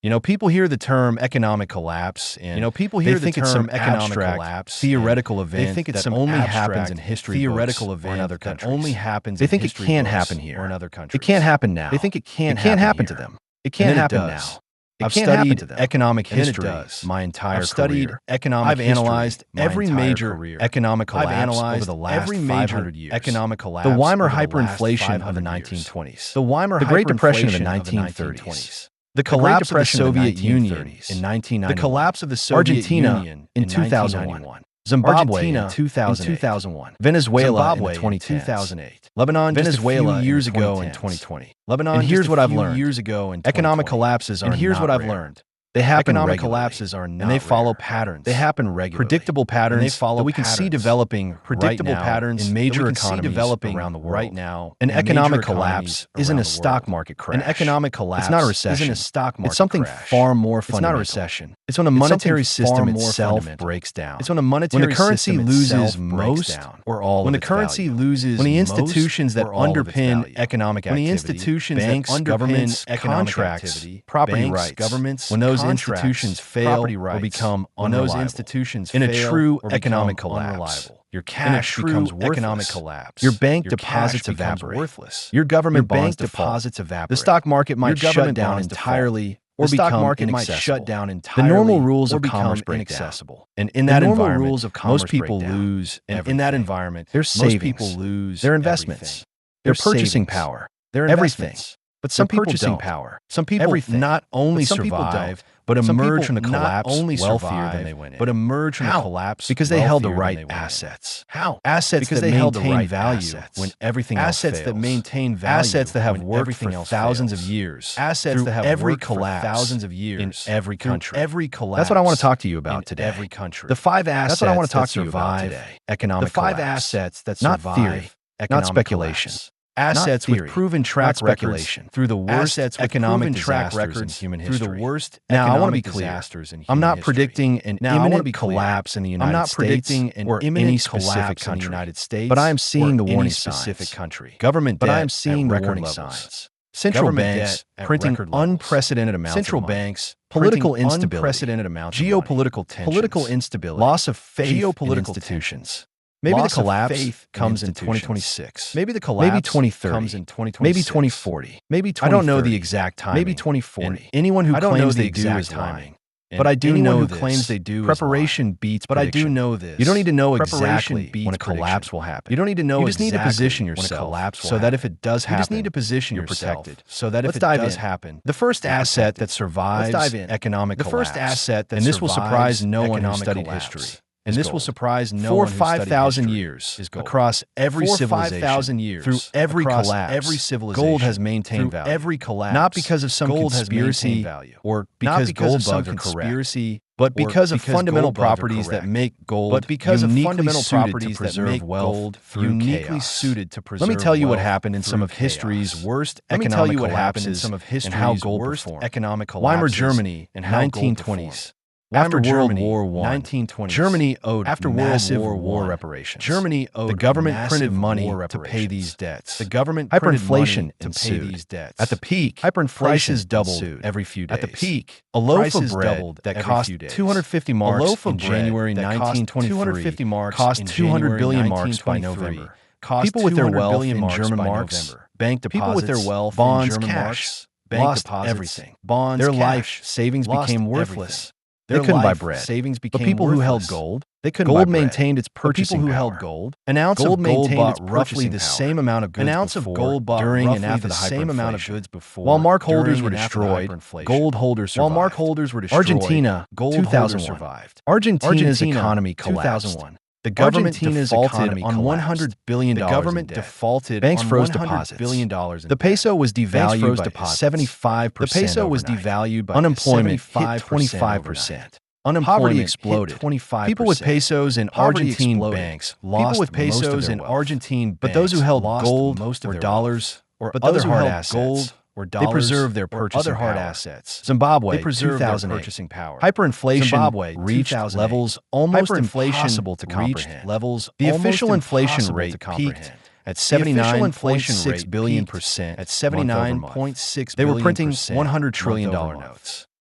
People hear the term economic collapse, and people hear the term economic collapse, theoretical event. They think it's that only happens in history, theoretical event in other countries. That only happens. They think it can't happen here or in other countries. It can't happen now. They think it can't happen to them. It can't happen now. I've studied economic history my entire career. I've studied economic history. I've analyzed every major economic collapse over the last 500 years. Economic collapse. The Weimar hyperinflation of the 1920s. The Great Depression of the 1930s. The collapse of the Soviet Union in 1991. The collapse of the Soviet Union in 2001. Zimbabwe in 2001. Venezuela in 2008. Lebanon Venezuela years ago in 2020. Lebanon. And here's what I've learned. Years ago in economic collapses are not rare. And here's what I've learned. They happen economic collapses are not and they follow patterns. They happen regularly. Predictable patterns and they follow that we can see developing predictable patterns in major economies developing around the world right now. An economic collapse isn't a stock market crash. An economic collapse it's not a recession. Isn't a stock market. It's something far more fundamental. It's not a recession. It's when the monetary system itself breaks down. It's when the monetary when the currency loses most or all when the currency loses when the institutions that underpin economic activity, when the institutions banks, governments, contracts, property rights, governments, when those institutions fail or become unreliable. Those institutions in a true economic collapse. Your cash becomes worthless. Economic collapse. Your bank deposits evaporate. Worthless. Your government bank deposits evaporate. The stock market might shut down entirely or become inaccessible. The normal rules of commerce break inaccessible. And in that environment, most people lose. And in that environment, their savings, their investments, their purchasing power, their everything. But some people don't. Some people not only survive, but emerge from the collapse wealthier than they went in. But emerge from the collapse because they held the right assets. How? Assets because they held the right value when everything else fails. Assets that maintain value. Assets that have worked for thousands of years. Assets that have worked for thousands of years in every country. Every collapse. That's what I want to talk to you about today. Every country. The 5 assets. That's what I want to talk to you about today. Economic collapse. The 5 assets that survive. Not theory. Not speculation. Assets with proven track records through the worst economic track records in human history. Through the worst now, I want to be clear. I'm not predicting an imminent collapse in the United States. I'm not predicting an imminent collapse in the United States. But I am seeing the warning signs. Government debt, but I am seeing the warning signs. Central banks printing unprecedented amounts. Central banks political instability, unprecedented amounts. Geopolitical tensions, political instability, loss of faith in institutions. Maybe the collapse comes in 2026. Maybe the collapse maybe 2030 comes in 2026. Maybe 2040. Maybe 2030. I don't know the exact timing. Maybe 2040. And anyone who claims they do is lying. But I do know who claims they do preparation beats prediction. But I do know this. You don't need to know exactly when a collapse will happen. You don't need to know exactly. You just need to position yourself so that if it does happen, you just need to position yourself so that if it does happen, the first asset that survives economic collapse. The first asset that and this will surprise no one who studied history. And this will surprise no one who studied 5,000 years is gold. Across every civilization, 5,000 years, through every collapse, every civilization, gold has maintained value. Every collapse, not because of some conspiracy or because gold bugs are correct, but because of fundamental properties that make gold, but because of fundamental properties that make gold uniquely suited to preserve. Let me tell you what happened in some of history's worst economic collapses and how gold performed. Economic collapses, Weimar Germany in 1920s. After World War I, 1920s, Germany owed massive war reparations. Germany owed the government printed money to pay these debts. The government hyperinflation to pay these debts. At the peak, hyperinflation doubled every few days. At the peak, a loaf of bread that cost 250 marks in January 1923 cost 200 billion marks by November. People with their wealth in German marks, bank deposits, people with their wealth, bonds, cash, lost everything. Bonds, their life savings became worthless. They couldn't buy bread. Savings became but people who held gold, they couldn't buy bread. Gold maintained its purchasing power. People who held gold, an ounce of gold bought roughly the same amount of goods an ounce of gold bought during and after the same amount of goods before. While mark holders were destroyed, gold holders survived. While mark holders were destroyed, Argentina, gold holders survived. Argentina's economy collapsed. 2001. The government defaulted on $100 billion. The government defaulted. Banks froze deposits. $100 billion. The peso was devalued by 75%. The peso was devalued by unemployment hit 25%. Unemployment exploded. 25%. People with pesos in Argentine banks lost people with pesos in Argentine banks. But those who held gold or dollars or other hard assets. They preserved their purchasing power. Assets. Zimbabwe, they preserved their purchasing power. Hyperinflation Zimbabwe reached levels almost impossible to comprehend. Levels the official inflation rate peaked at 79.6 billion% at 79.6 billion. They were printing $100 trillion notes.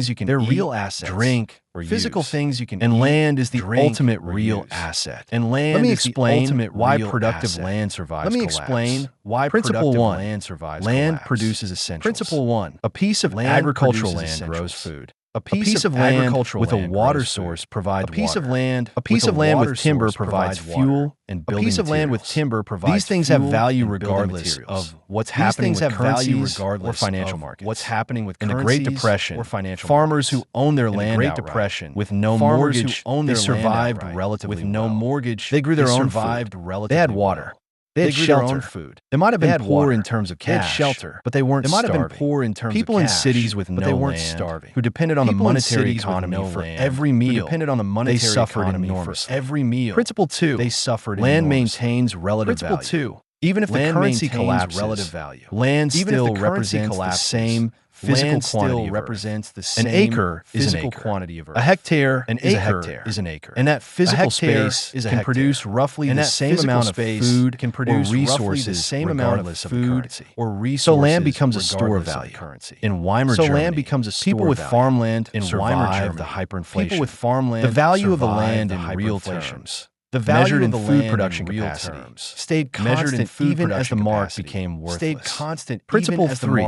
things you can They're eat, real assets. drink, or Physical use. things you can And eat, land is the drink, ultimate or real use. asset. And land Let me is the explain ultimate why real productive asset. land survives Let me collapse. explain why Principle productive 1. land survives Land collapse. produces essentials. Principle 1. A piece of Land agricultural produces land grows essentials. food. A piece of land with a water source provides water. A piece of land with timber provides fuel and building materials. A piece of land with timber provides These things have value regardless of what's happening with currencies or financial markets. What's happening with currencies in the Great Depression or financial farmers who own their land outright with no mortgage, they survived relatively with no mortgage. They grew their own food. They had water. They had shelter. Their own food. They might have been poor in terms of cash. They had shelter, but they weren't starving. They might have been poor in terms of cash. People in cities with no land, but they weren't starving. Who depended on the monetary economy for every meal. Who depended on the monetary economy for every meal. Principle 2. They suffered land maintains relative value. Principle 2. Even if the currency collapses, relative value. Land still represents the same physical quantity represents the same physical quantity of earth. A hectare is an acre. And that physical space can produce roughly the same amount of food can produce resources the same amount of food or resources. So land becomes a store of value. In Weimar Germany, land becomes a store people with farmland in Weimar Germany, the hyperinflation. People with farmland, the value of the land in real terms. The value of the food production capacity stayed constant even as the mark became worthless. Stayed constant Principle 3.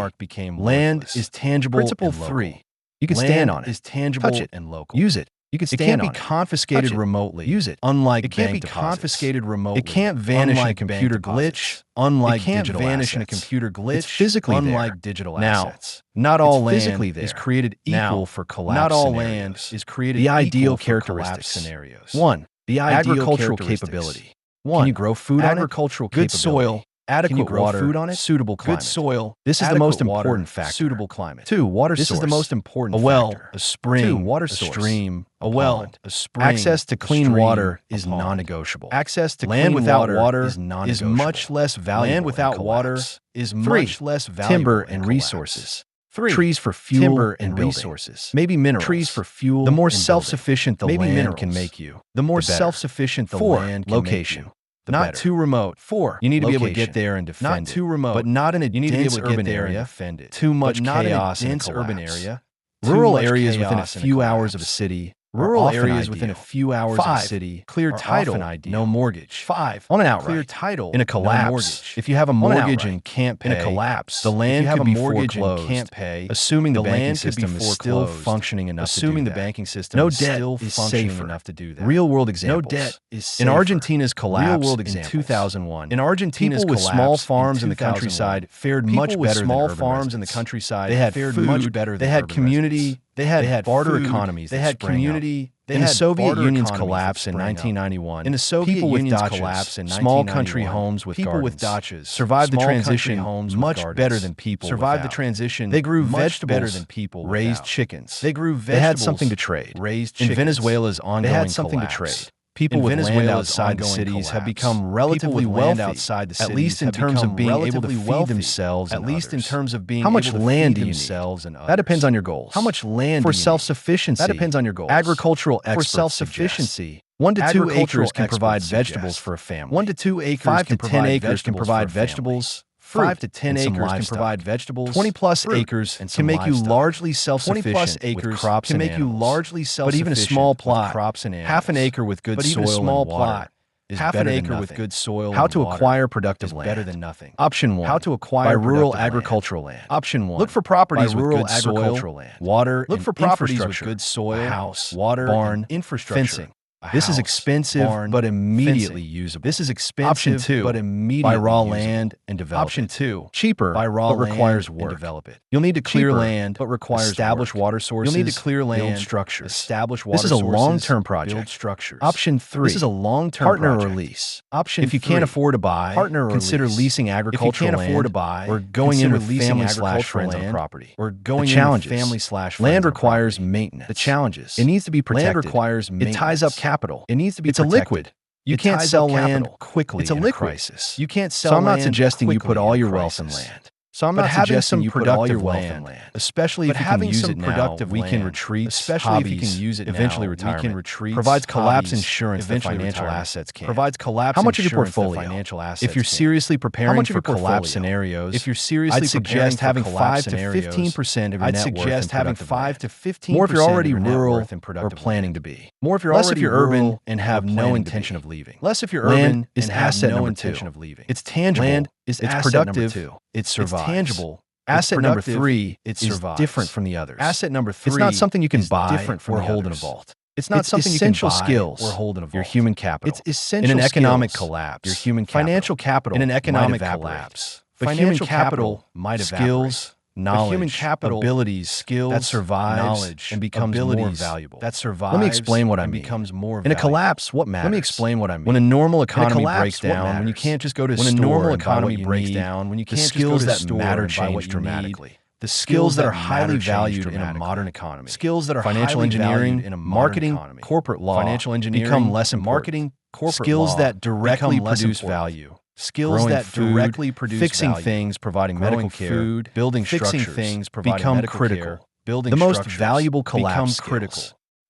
Land is tangible. Principle 3. You can stand on it. Is tangible, touch it, and local. Use it. You can stand on it. It can't be confiscated remotely. Use it. Unlike it can't be confiscated remotely. It can't vanish in a computer glitch. Unlike digital assets. It can't vanish in a computer glitch. It's physically unlike digital assets. Now, not all land is created equal for collapse. Not all land is created the ideal characteristics scenarios. 1. The agricultural capability. 1. Can you grow food on it? Agricultural capability. Good soil. Adequate water. Food on it? Suitable climate. Good soil. This is the most important factor. Suitable climate. 2. Water source. This is the most important factor. A well. A spring. 2. Water source. A stream. A well. A spring. Access to clean water is non-negotiable. Access to land without water is non-negotiable. Is much less valuable. Land without water is much less valuable. Timber and resources. 3. Trees for fuel, timber and resources. Maybe minerals. Trees for fuel. The more self-sufficient the land can make you, the more self-sufficient the land can make you. Not too remote. 4. You need to be able to get there and defend it. Not too remote, but not in a dense urban area. Defend it. Too much chaos in a dense urban area. Rural areas within a few hours of a city. Rural areas within a few hours of a city. Clear title, no mortgage. 5. On an outright. Clear title, in a collapse. No mortgage. If you have a mortgage and can't pay, in a collapse, the land could be foreclosed. Can't pay, assuming the banking system is still functioning enough. Assuming the banking system is still functioning enough to do that. Real world examples. No debt is safer. In Argentina's collapse real world examples. In 2001. In Argentina's collapse, small farms in the countryside fared much better than small farms in the countryside. They had fared much better. They had community. They had barter economies. They had community. In the Soviet Union's collapse in 1991, in the Soviet Union's collapse in 1991, small country homes with people with dachas survived the transition much better than people survived the transition. They grew vegetables better than people raised chickens. They grew vegetables. They had something to trade. Raised chickens. In Venezuela's ongoing collapse, they had something to trade. People in Venezuela outside the cities have become relatively wealthy, at least in terms of being able to feed themselves. At least in terms of being able to feed themselves and others. That depends on your goals. How much land for self-sufficiency? That depends on your goals. Agricultural experts for self-sufficiency. 1 to 2 acres can provide vegetables for a family. 1 to 2 acres 5 to 10 acres can provide vegetables. 5 to 10 acres can provide vegetables. 20 plus acres can make you largely self-sufficient. 20 plus acres crops can make you largely self-sufficient. But even a small plot, crops and animals. Half an acre with good soil and water is half an acre with good soil. How to acquire productive land better than nothing. Option 1. How to acquire rural agricultural land. Option 1. Look for properties with good agricultural land, water. Look for properties with good soil, house, water, barn, infrastructure, fencing. This is expensive, but immediately usable. This is expensive, Option 2, but immediately buy raw land and develop Option 2, cheaper, buy raw but requires work and develop it. You'll need to clear land, but requires establish water sources. You'll need to clear land, build structures, establish water sources. This is a long-term project. Build structures. Option 3, this is a long-term partner or lease. Option if you can't afford to buy, partner or consider leasing agricultural land. If you can't afford to buy, or going in with family/friends on property, or going in with family/friends. Land requires maintenance. The challenges. It needs to be protected. Land requires maintenance. It ties up capital. It needs to be protected. It's a liquid. You can't sell land quickly. It's a liquid. Crisis. You can't sell land. So I'm not suggesting you put all your wealth in land. So I'm not suggesting you put all your wealth in land, especially if you can use it now. Weekend retreats, especially if you can use it eventually retirement. Weekend retreats provides collapse insurance that financial assets can. Provides collapse. How much of your portfolio? Financial assets. If you're seriously preparing for collapse scenarios, if you're seriously, I'd suggest having 5 to 15% of your net worth. I'd suggest having 5 to 15%. More if you're already rural or planning to be. More if you're already urban and have no intention of leaving. Less if you're urban and have no intention of leaving. It's tangible. Land is it's productive. It's survives. It's tangible. Asset number 3 is different from the others. Asset number 3 it's not something you can buy or hold in a vault. It's not something you can buy or hold in a vault. Your human capital. It's essential in an economic collapse. Your human capital. Financial capital in an economic collapse. But human capital might evaporate. Skills, knowledge, human capital, abilities, skills that survives, knowledge, and becomes more valuable. That survives. Let me explain what I mean. Becomes more valuable. In a collapse, what matters? Let me explain what I mean. When a normal economy breaks down, when you can't just go to a store, when a normal economy breaks down, when you can't just go to the store, matter change dramatically. The skills that are highly valued in a modern economy. Skills that are financial engineering, in a marketing, corporate law, financial engineering become less important. Marketing, corporate skills that directly produce value. Skills that directly produce fixing things, providing medical care, building structures, things, become critical. Building the most valuable collapse become critical.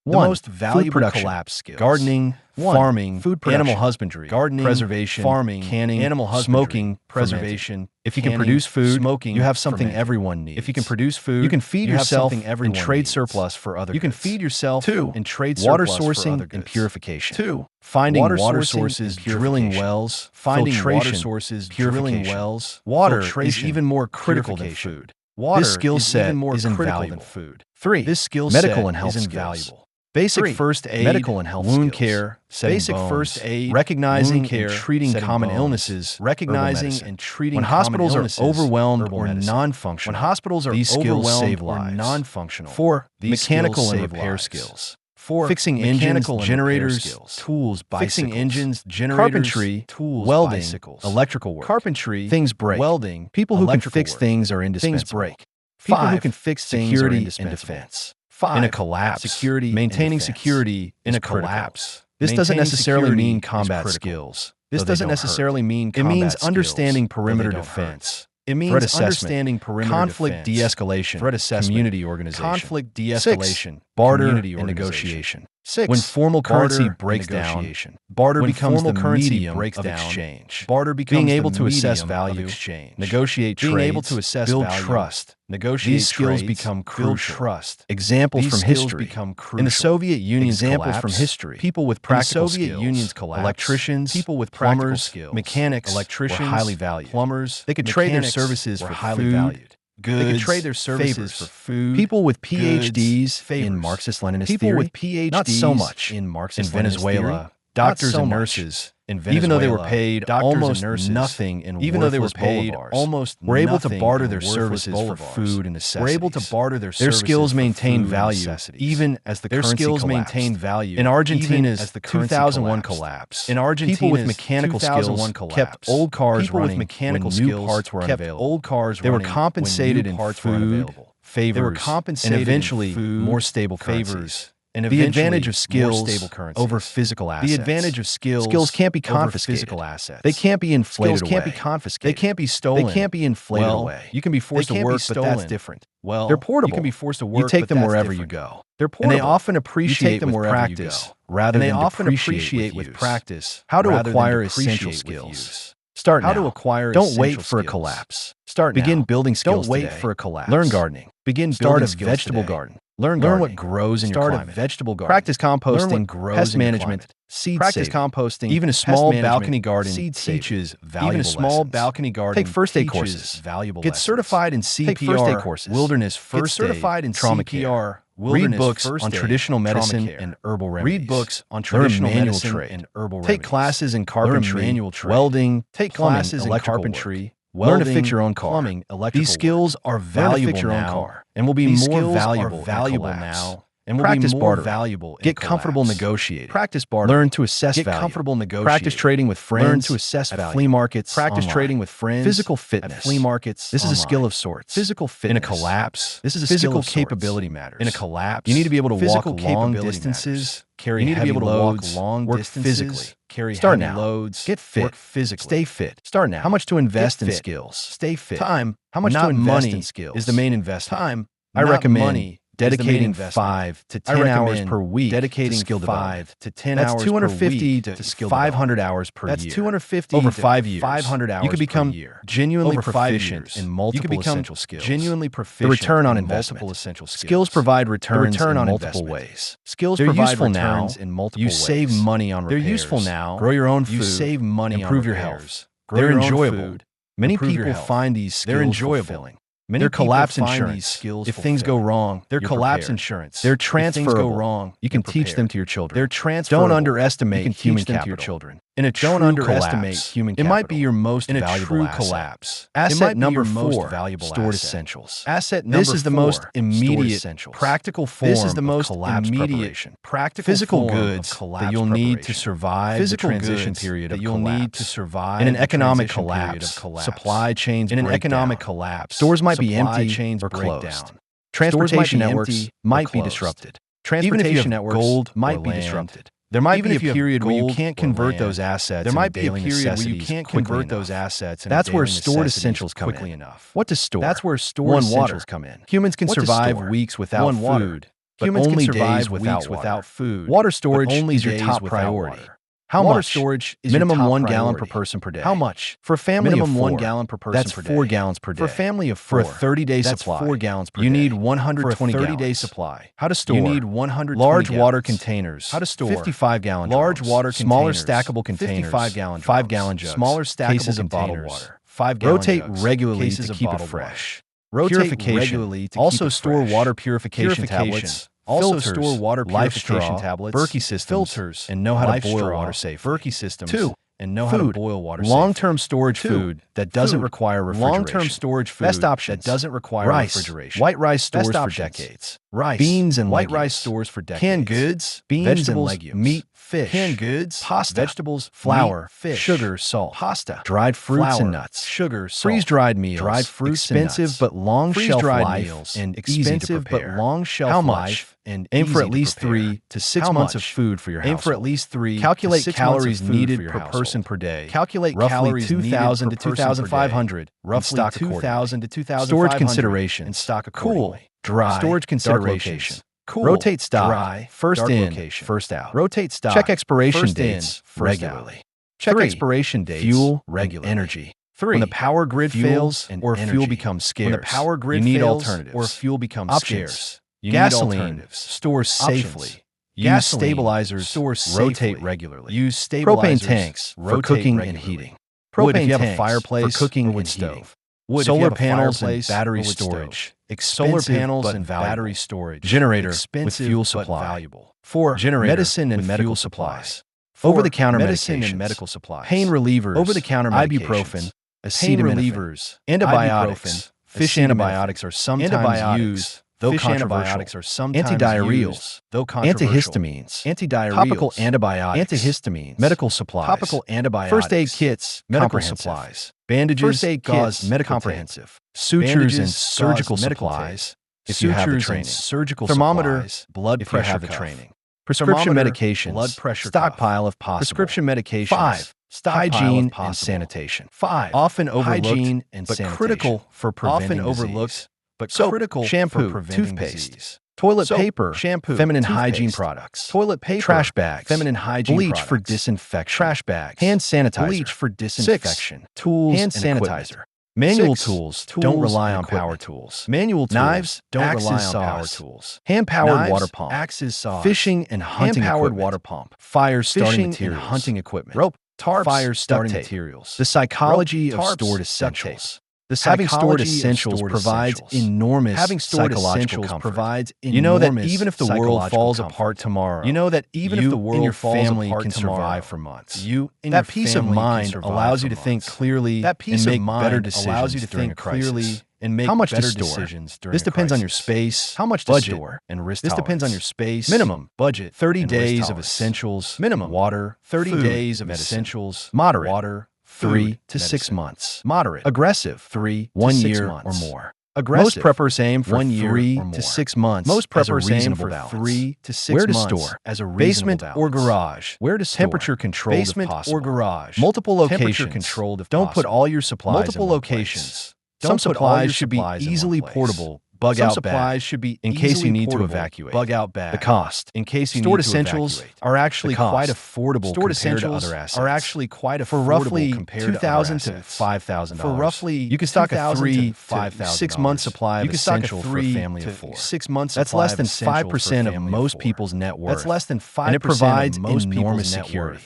The most valuable collapse skills: gardening, farming, food production, animal husbandry, gardening, preservation, farming, canning, animal husbandry, smoking, preservation. If you can produce food, smoking, you have something everyone needs. If you can produce food, you can feed yourself and trade surplus for other. You can feed yourself and trade water sourcing and purification. 2. Finding water sources, drilling wells, finding water sources, drilling wells. Water is even more critical than food. Water skill set is invaluable than food. 3. This skill set medical and health is invaluable. Basic first aid, medical and health wound care, basic first aid, recognizing and treating common illnesses, recognizing and treating when hospitals are overwhelmed or non-functional. When hospitals are overwhelmed or non-functional. 4. Mechanical and repair skills. 4. Fixing engines, generators, tools, bicycles. Fixing engines, generators, carpentry, tools, welding, bicycles, electrical work, carpentry, things break, welding. People who can fix things are indispensable. Things break. People who can fix things are indispensable. And defense. 5. In a collapse, security, maintaining security in a collapse. This doesn't necessarily mean combat skills. This doesn't necessarily mean combat skills. It means understanding perimeter defense. It means understanding perimeter conflict de-escalation, threat assessment, community organization, conflict de-escalation, barter and negotiation. 6. When formal currency breaks down, barter becomes the medium of exchange. Barter becomes being able to assess value, exchange, negotiate trades, being able to assess build trust, negotiate these skills become crucial. Trust. Examples from history become crucial. In the Soviet Union's examples from history. People with practical skills. Soviet Union's collapse. Electricians, people with plumbers, skills, mechanics, electricians, were highly valued. Plumbers, they could trade their services for highly valued. Goods, they could trade their services for food. People with PhDs in Marxist-Leninist theory. People with PhDs not so much in Marxist-Leninist in Venezuela. Doctors and nurses in Venezuela, even though they were paid almost nothing in even though they were paid almost were able to barter their services for food and necessities. Were able to barter their skills maintain value even as the currency skills maintain value. In Argentina's 2001 collapse, in Argentina, people with mechanical skills kept old cars running. People with mechanical skills parts were unavailable. Old cars they were compensated in food, favors, they were compensated and eventually more stable favors. And the advantage of skills over physical assets. The advantage of skills can't be confiscated. Physical assets. They can't be inflated away. Can't be confiscated. They can't be stolen. They can't be inflated away. You can be forced to work, but that's different. Well, they're portable. You can be forced to work. You take them wherever you go. They're portable. And they often appreciate them with practice rather than appreciate with practice how to acquire essential skills. Start now. How to acquire don't wait for a collapse. Start now. Begin building skills. Don't wait for a collapse. Learn gardening. Begin building a vegetable garden. Learn what grows in your climate. Start a vegetable garden. Practice composting. Pest management. Seed practice composting. Even a small balcony garden teaches valuable lessons. Even a small balcony garden. Take first aid courses. Valuable. Get certified in CPR. Take first aid courses. Wilderness first aid. Get certified in trauma care. Read books on traditional medicine and herbal remedies. Read books on traditional medicine and herbal remedies. Take classes in carpentry, welding. Take classes in carpentry. Learn to fix your own car. Plumbing, electrical. These skills are valuable now and will be more valuable now. And will be more valuable. Get comfortable negotiating. Practice barter. Learn to assess value. Get comfortable negotiating. Practice trading with friends. Learn to assess value. Flea markets. Practice trading with friends. Physical fitness. At flea markets. This is a skill of sorts. Physical fitness. In a collapse. This is a physical capability matters. In a collapse. You need to be able to walk long distances. Carry heavy loads. Work physically. Carry heavy loads. Get fit. Work physically. Stay fit. Start now. How much to invest in skills? Stay fit. Time. How much to invest in skills? Is the main investment. Time. I recommend money. Dedicating 5 to 10 hours per week. Dedicating 5 to 10 hours per week. That's 250 to skill 500 hours per year. That's 250 over 5 years. 500 hours. You could become genuinely proficient in multiple essential skills. Genuinely proficient. The return on investment. Multiple essential skills. Skills provide returns in multiple ways. Skills provide returns in multiple ways. You save money on repairs. They're useful now. Grow your own food. You save money on repairs. Improve your health. They're enjoyable. Many people find these skills enjoyable. Their collapse insurance. If things go wrong, their collapse insurance. They're transferable. If things go wrong, you can teach them to your children. They're transferable. Don't underestimate human capital to your children. In a true collapse, human capital. It might be your most valuable asset. Collapse. Asset number 4, stored essentials. Asset number 4, this is the most immediate, practical form. This is the most immediate, practical physical goods that you'll need to survive the transition period that you'll need to survive in an economic collapse. Supply chains in an economic collapse. Stores might be empty or closed. Transportation networks might be disrupted. Transportation networks, gold might be disrupted. There might be a period where you can't convert those assets. There might be a period where you can't convert those assets. That's where stored essentials come in. What to store? That's where stored essentials come in. Humans can survive weeks without food. Humans can survive weeks without food. Water storage is your top priority. How much? Storage is minimum 1 gallon per person per day. How much? For a family minimum of 4, 1 gallon per person per day. That's 4 gallons per day. For a family of 4, for a 30-day supply, 4 gallons per day. You need 120 gallons. For a 30-day supply. How to store? You need 120 large gallons. Water containers. How to store? 55-gallon large water containers. Smaller stackable containers. 55-gallon 5-gallon jugs. Smaller stackable cases of bottled water. 5-gallon rotate regularly to keep it fresh. Rotate regularly to also store water purification tablets. Also store water purification tablets, Berkey systems, filters, and know how to boil water safely. Berkey systems. 2. And know how to boil water safely. Long-term storage food that doesn't require refrigeration. Long-term storage food best option that doesn't require refrigeration. White rice stores for decades. Rice, beans, and white rice stores for decades. Canned goods, beans, vegetables, and legumes. Meat, fish. Canned goods, pasta, vegetables, flour, fish, sugar, salt, pasta, dried fruits and nuts, sugar, salt, freeze-dried meals, dried fruits, expensive but long shelf life meals, and expensive but long shelf life. And aim for at least 3 to 6 months of food for your household. Aim for at least 3. Calculate calories needed per person per day. Calculate calories 2,000 to 2,500. Roughly 2,000 to 2,500. Storage consideration and stock accordingly. Cool, dry. Storage consideration. Cool, rotate stock. Dry. First in, location. First out. Rotate stock. Check expiration dates regularly. Check expiration dates. Fuel regularly. Energy. 3. When the power grid fails or fuel becomes scarce. When the power grid fails, you need alternatives. Or fuel becomes scarce. Gasoline stores safely. Use stabilizers. Stores rotate regularly. Use stabilizers. Propane tanks for cooking and heating. Wood if you have a fireplace for cooking and stove. Wood solar panels and battery storage. Solar panels and battery storage. Generator with fuel supply. Valuable. 4. Generator medicine and medical supplies. Over-the-counter medicine and medical supplies. Pain relievers. Over-the-counter ibuprofen. Acetaminophen. Antibiotics. Fish antibiotics are sometimes used. Though fish antibiotics are sometimes antidiarrheals, though controversial. Antihistamines, antidiarrheals, topical antibiotics, antihistamines, medical supplies, topical antibiotics, first aid kits, medical supplies, bandages, first aid kits, medical comprehensive, sutures and surgical supplies. If you have the training, surgical thermometer, blood pressure training, prescription medications, blood pressure stockpile if possible, prescription medications. 5. Hygiene and sanitation. 5. Often overlooked hygiene and but critical for preventing disease. But soap, critical shampoo, toothpaste, disease. Toilet soap, paper, shampoo, feminine hygiene products, toilet paper, trash bags, feminine hygiene bleach products, for disinfection, trash bags, hand sanitizer, bleach for disinfection, 6. Tools hand and sanitizer. Equipment. Manual tools don't rely on power tools. Manual tools, knives don't rely on power tools. Hand-powered water pump, axes, saws, fishing and hunting hand-powered water pump, fire starting materials, and hunting equipment, rope, tarps, fire starting materials. The psychology of stored essentials. Having stored essentials provides enormous psychological comfort. You know that even if the world falls apart tomorrow, you know that even if the world your family can survive for months. That peace of mind allows you to think clearly. That peace of mind better decisions allows you to think clearly and make better decisions during this depends on your space, how much to store, and risk tolerance. This depends on your space. Minimum budget 30 days of essentials. Minimum water 30 days of essentials. Moderate water 3 to 6 months. Moderate. Aggressive 3 1 year or more. Aggressive. Most preppers aim for 1 year 3 to 6 months. Most preppers aim for 3 to 6 months. Where to store? As a basement or garage. Where to store? Temperature controlled basement if possible. Or garage. Multiple locations. Temperature controlled if possible. Don't put all your supplies multiple in locations. Some supplies should be easily portable. Bug out supplies should be in case you need to evacuate. Bug out bag. The cost in case you need to evacuate. Stored essentials are actually quite affordable. Stored essentials to other assets. Are actually quite affordable for roughly $2,000 to $5,000. For roughly you can stock a 3 to 6 month supply of essentials for a family of 4. 6 months. That's less than 5% of most people's net worth. That's less than 5%, and it provides enormous security.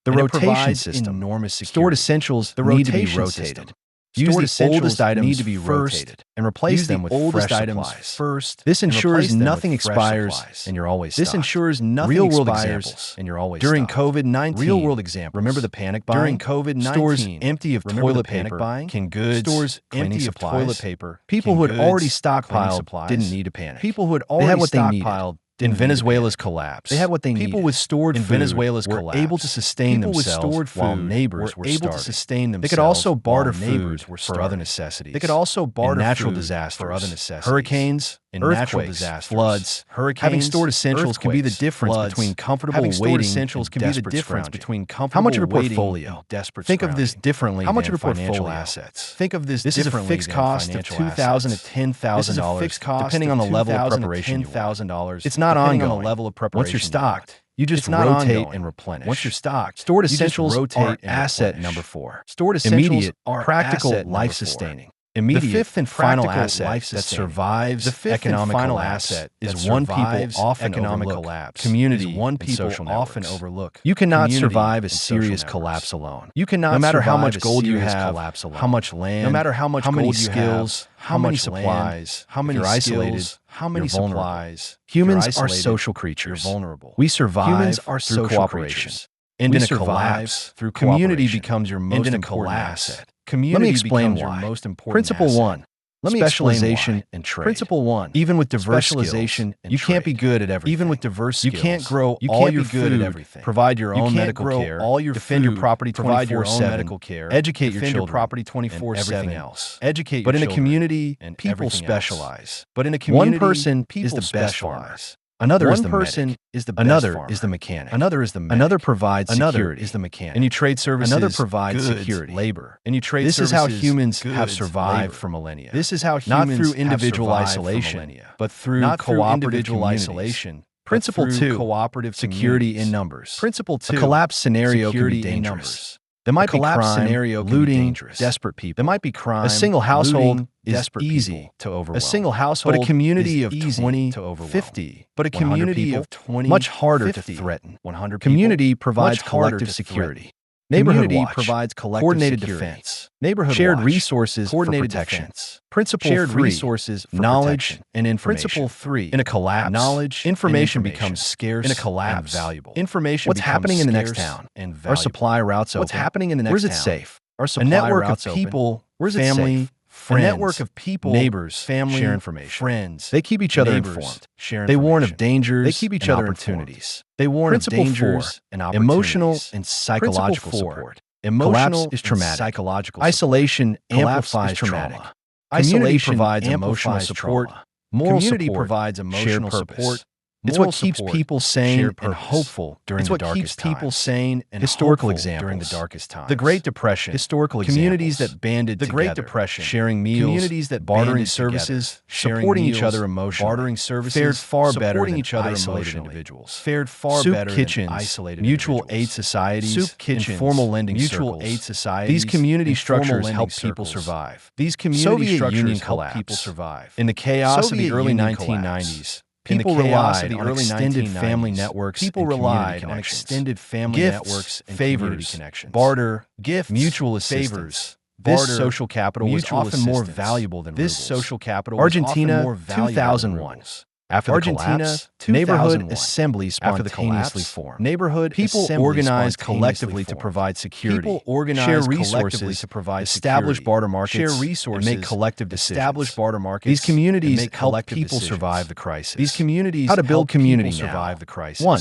The rotation system. Stored essentials need to be rotated. Stored essentials need to be rotated and replace them with fresh supplies first. This ensures nothing expires and you're always stocked. This ensures nothing real-world examples and you're always during COVID-19. Real-world examples. Remember the panic buying? During COVID-19, stores empty of toilet paper, buying, canned goods, stores empty of toilet paper. People who had already stockpiled didn't need to panic. People who had already stockpiled in Venezuela's collapse, they had what they needed. People with stored food in Venezuela's were able to sustain themselves while neighbors were able to sustain themselves. They could also barter food for other necessities. They could also barter natural disasters for other necessities. Hurricanes and natural disasters, floods, hurricanes. Having stored essentials can be the difference between comfortable waiting essentials can be the difference between comfortable. How much of your portfolio? Desperate. Think of this differently. How much of your financial assets? Think of this. This is a fixed cost of $2,000 to $10,000. Fixed cost depending on the level of preparation. $10,000. It's not ongoing. On the level of preparation. Once you're stocked, you just rotate and replenish. Once you're stocked, stored essentials rotate and asset number 4. Stored essentials are practical, life-sustaining. Immediate, the fifth and final asset that survives economic collapse is one people often overlook. Community is one people often overlook. You cannot survive a serious collapse alone. You cannot, no matter how much gold you have, how much land, no matter how many skills, how many supplies, how many isolated, how many supplies. Humans are social creatures. You're vulnerable. We survive. Humans are through cooperation. And in a collapse, through community becomes your most important asset. Let me explain why. Your most important Principle asset. 1. Specialization and trade. Principle 1. Even with diverse specialization, you can't be good at everything. Even with diverse skills, you can't grow all your food at everything. Provide your own medical care. All your defend your property 24/7. Provide your own medical care. Educate your children. Your property 24/7. Everything else. Educate. But in a community, and people specialize. But in a community, one person is the best farmer. Another is the person is the best farmer. Is the mechanic. Another is the medic. Another provides security. Another is the mechanic. And you trade services. Another provides security, labor. And you trade services. This is how humans have survived for millennia. This is how humans not through individual isolation, but through cooperative isolation. Principle 2. Cooperative security in numbers. Principle 2. A collapse scenario can be dangerous. There might be crime, scenario looting, desperate people. There might be crime. A single household is easy to overwhelm. A single household, but a community of 20 to overwhelm. 50, but a community of 20, much harder to threaten. 100. Community provides collective security. Neighborhood watch provides collective coordinated defense. Neighborhood shared resources, coordinated defense. Principle shared 3, resources, knowledge and information. Principle 3. In a collapse, knowledge, information becomes scarce. In a collapse, and valuable. Information. What's happening in the next town? And valuable. Our supply routes open. What's happening in the next town? Where's it safe? Our supply routes open. A network of people. Where's it safe? Friends, a network of people, neighbors, family, share information. Friends, they keep each other informed. Share they warn of dangers. They keep each other opportunities. They warn of dangers and opportunities. Emotional and psychological support. Emotional is traumatic. Psychological isolation amplifies trauma. Isolation provides emotional support. Moral community provides emotional support. It's what keeps people sane and hopeful during the darkest times. It's what keeps people sane and historical examples during the darkest times. The Great Depression. Historical communities that banded together. The Great Depression. Sharing meals. Communities that bartering services. Supporting each other emotionally. Bartering services. Fared far better than each other isolated individuals. Fared far better than isolated mutual aid societies. Soup kitchens. Informal lending mutual aid societies. These community structures help people survive. These community structures help people survive. In the chaos of the early 1990s. People relied on extended family networks. People relied on extended family networks and community connections. Barter, gift, mutual assistance. This social capital was often more valuable than rubles. This social capital was often more valuable 2001. After the collapse, neighborhood assemblies spontaneously formed. Neighborhood people organized collectively to provide security. People organized share resources to provide establish barter markets. Share resources and make collective decisions. Establish barter markets. These communities help people survive the crisis. These communities how to build community now. Survive the crisis. 1.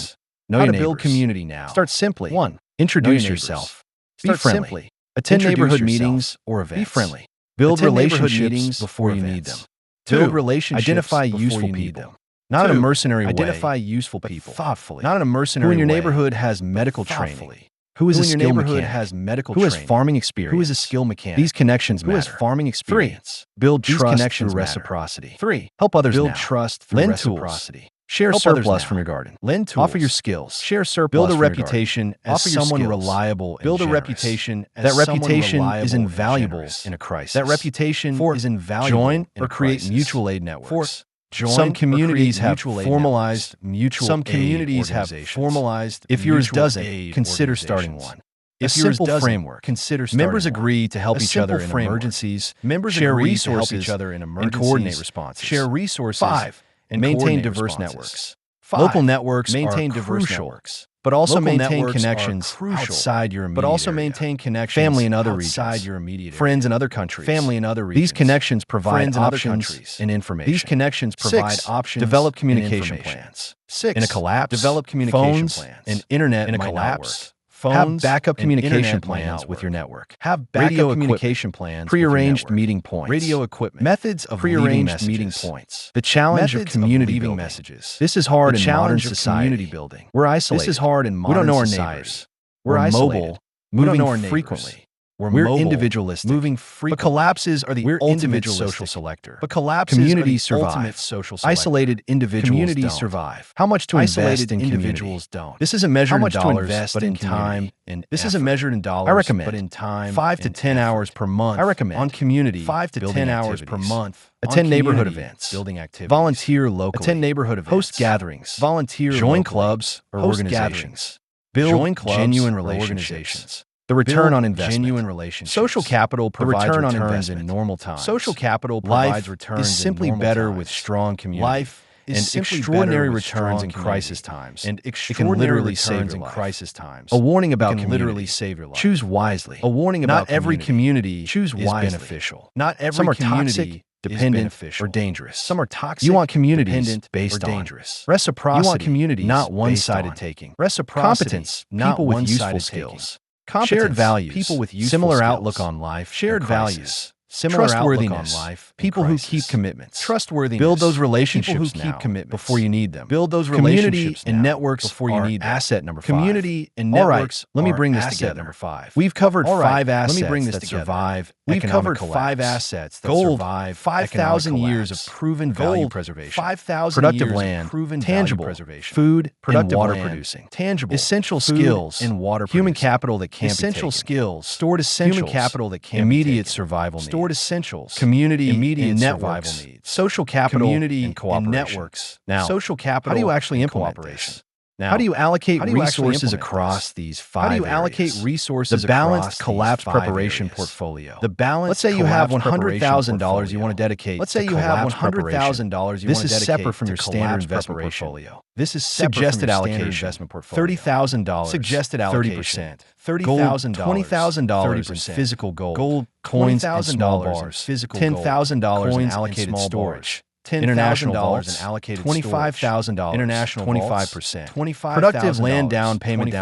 Know how to build community now. Start simply. 1. Introduce yourself. Be friendly. Attend neighborhood meetings or events. Be friendly. Build relationships before you need them. 2. Build relationships. Identify useful people. Not in a mercenary way. Identify useful people. Thoughtfully. Not in a mercenary way. Who in your neighborhood has medical training? Who is a skill mechanic? Who has farming experience? Who is a skill mechanic? These connections matter. Who has farming experience? 3. Build trust through reciprocity. 3. Help others build trust through reciprocity. Share surplus from your garden. Lend tools. Offer your skills. Share surplus. Build a reputation as someone reliable. Build a reputation as that reputation is invaluable in a crisis. That reputation is invaluable. Join or create mutual aid networks. Some communities have formalized mutual aid. Some communities have formalized. If yours doesn't, consider starting one. If yours doesn't, consider starting members agree to help each other in emergencies. Members share resources to help each other in emergencies and coordinate responses. Share resources. 5. And maintain diverse networks. 5. Local networks maintain diverse networks, but also maintain connections outside your immediate area. Family in other regions, outside your immediate area. Friends in other countries, family in other regions. These connections provide options and information. These connections provide options. Develop communication plans. 6. In a collapse, develop communication plans. And internet in a collapse. Have backup communication plans with your network. Have backup communication plans. Prearranged meeting points. Radio equipment. Methods of prearranged meeting points. The challenge of community building messages. This is hard in modern society. Community building. We're isolated. This is hard in modern society. We don't know our neighbors. We're isolated. Moving frequently. We're individualistic, moving frequently. But collapses are the ultimate social selector. But collapses communities survive. Ultimate social selector. Isolated individuals communities survive. How much to invest in individuals don't. This isn't measured in dollars, but in time. And this isn't measured in dollars. I recommend, but in time. 5 to 10 hours per month. I recommend on community. 5 to 10 hours per month. Attend neighborhood events. Building activities. Volunteer locally. Attend neighborhood events. Host gatherings. Volunteer. Join clubs or organizations. Build genuine relationships. The return on investment. Genuine relationships. Social capital provides returns in normal times. Social capital provides returns is simply better with strong community. Life is and extraordinary returns in crisis times. And extraordinary returns in crisis times. A warning about literally save your life. Choose wisely. A warning about not every community choose wisely. Beneficial. Not every some are community dependent or dangerous. Some are toxic. You want communities dependent based or dangerous. Reciprocity. You want community not one-sided taking. Reciprocity. Competence. Not people with useful skills. Shared values, people with similar outlook on life, shared values, similar trustworthiness on life, people who keep commitments, trustworthiness, build those relationships people who keep commitments before you need them, build those relationships and networks before you need them. Asset number 5. Community and networks. Let me bring this together. Number 5. We've covered 5 assets. Let me bring this that survive. We've covered 5 assets that survive 5,000 years of proven value preservation, 5,000 productive land, proven tangible preservation, food, productive water producing, tangible essential skills in water, human capital that can't be taken, essential skills, stored essentials, human capital that can't immediate survival needs, stored essentials, community immediate survival needs, social capital, community and cooperation, networks. Now, social capital. How do you actually implement this? Now, how do you allocate resources across these 5 areas? How do you allocate resources the balanced collapse preparation portfolio. The balanced. Let's say you have $100,000 you want to dedicate. Let's say you have $100,000 you want to dedicate. This is separate from your standard investment portfolio. This is suggested allocation. Investment portfolio. $30,000 suggested allocation. 30,000, $20,000 physical gold. Gold coins and small bars. Physical $10,000 in allocated storage. $10,000 in allocated $25,000 international 25%. 25 productive land down payment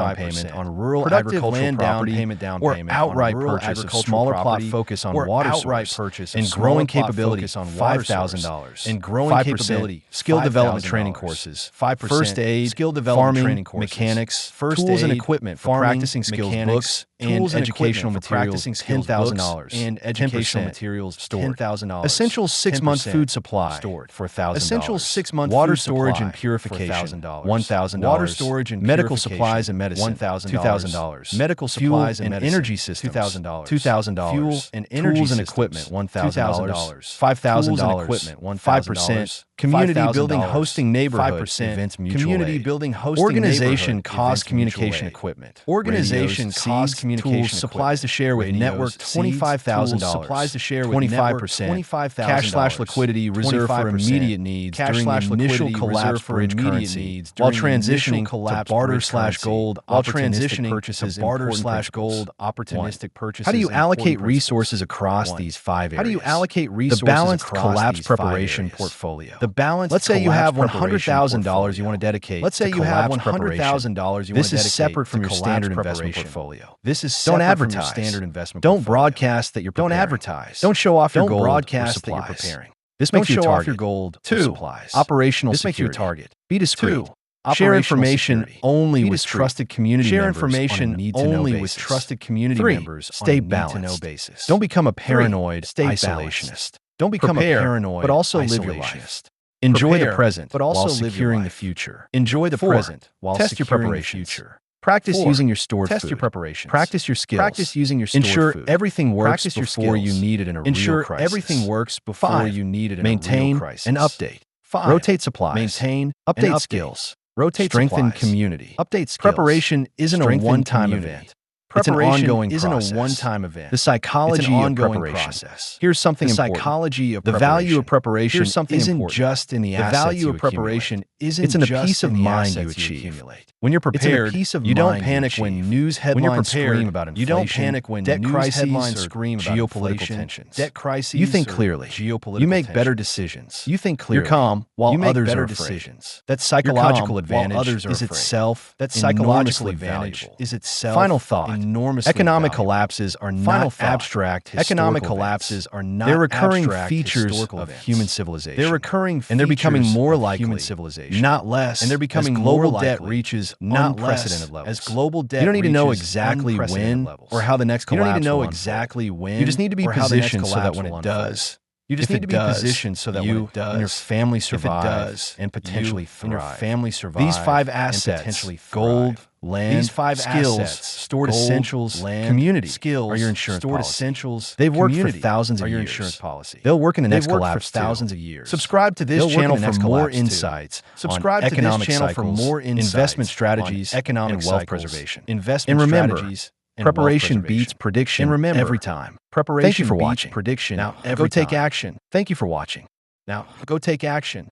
on rural agricultural property or outright purchase of smaller plot focus on water outright purchase and growing capability on $5,000 and growing capability skill development training courses 5% first aid skill development training courses mechanics first tools and equipment for practicing skills books and educational materials $10,000 and educational materials stored $10,000 essential 6 months food supply for $1,000. Essential 6-month water storage and purification $1,000. Water storage and medical supplies and medicine $2,000. Medical supplies and energy systems $2,000. Fuel and energy tools and equipment $1,000. $5,000 equipment 5%. Community building hosting neighborhood events mutual community building hosting organization cost communication equipment organization cost communication supplies to share with network $25,000 supplies to share with 25% cash / liquidity reserve for immediate needs during initial collapse for immediate needs while transitioning to barter / gold while transitioning purchases barter / gold opportunistic purchases. How do you allocate resources across these 5 areas? How do you allocate resources the balanced collapse preparation portfolio? The balance. Let's say you have $100,000 you want to dedicate. Let's say you have $100,000 you want to dedicate. This is separate from your standard investment portfolio. This is don't advertise. Standard investment. Don't broadcast that you're preparing. Don't advertise. Don't show off your gold. Don't broadcast that you're preparing. This makes you a target. Off your gold. 2. Supplies. Operational. This makes you a target. Be discreet. 2. Share information only with trusted community members. Share information only with trusted community members. Stay balanced. Basis. Don't become a paranoid isolationist. Don't become a paranoid, but also live your life. Enjoy the present, but also securing the future. Enjoy the present while securing the future. Practice using your stored food. Test your preparation. Practice your skills. Practice using your stored food. Ensure everything works before you need it in a real crisis. Ensure everything works before you need it in a real crisis. Maintain and update. 5. Rotate supplies. Maintain, update skills. Rotate strengthen community. Update skills. Preparation isn't a one-time event. Preparation isn't process. a one-time event. The psychology it's an ongoing of preparation. Process. Here's something the important. Psychology of the value of preparation Here's something isn't important. just in the assets value you of preparation accumulate. isn't It's in the just peace of in the mind you assets you achieve. accumulate. When you're It's in the prepared, peace of you don't mind you panic when achieve. news When you're headlines prepared, scream about inflation, you don't panic when debt news crises, headlines or scream about geopolitical inflation, tensions. debt crises, You think or clearly. geopolitical You make better tensions. decisions. You think clearly. You're calm while You make others better are afraid. decisions. That psychological calm advantage while others are is afraid. itself That psychological enormously advantage valuable. is itself Final thought. enormously Economic valuable. collapses are Final not thought. abstract Economic historical collapses events. are not They're recurring abstract features historical of events. human civilization. They're recurring and they're becoming features more of likely, human civilization. not less, And they're becoming as global more debt likely, reaches not unprecedented less, levels. as global debt You don't need to know reaches exactly unprecedented when levels. or how the next You collapse don't need to know will unfold. exactly when You just need to be or how the next positioned so that collapse when will it unfold. does, You just if need to it be does, positioned so that you when it does, and your family if it survive does, and potentially you thrive. and your family survive. These five and assets, potentially gold, thrive. land, These five skills, assets, stored gold, essentials, land, community, skills, are your insurance stored policy. essentials, They've worked for community thousands of are your years. insurance policy. They'll work in the next They've worked for collapse too. thousands of years. Subscribe to this They'll work in channel the for next more collapse too. insights Subscribe on to this economic channel for cycles, more insights investment on strategies, economic and wealth cycles, preservation. investment And remember, strategies, and wealth preparation preservation. beats prediction And remember, every time. Preparation Thank you for beats watching. prediction Now, every go take time. action. Thank you for watching. Now, go take action.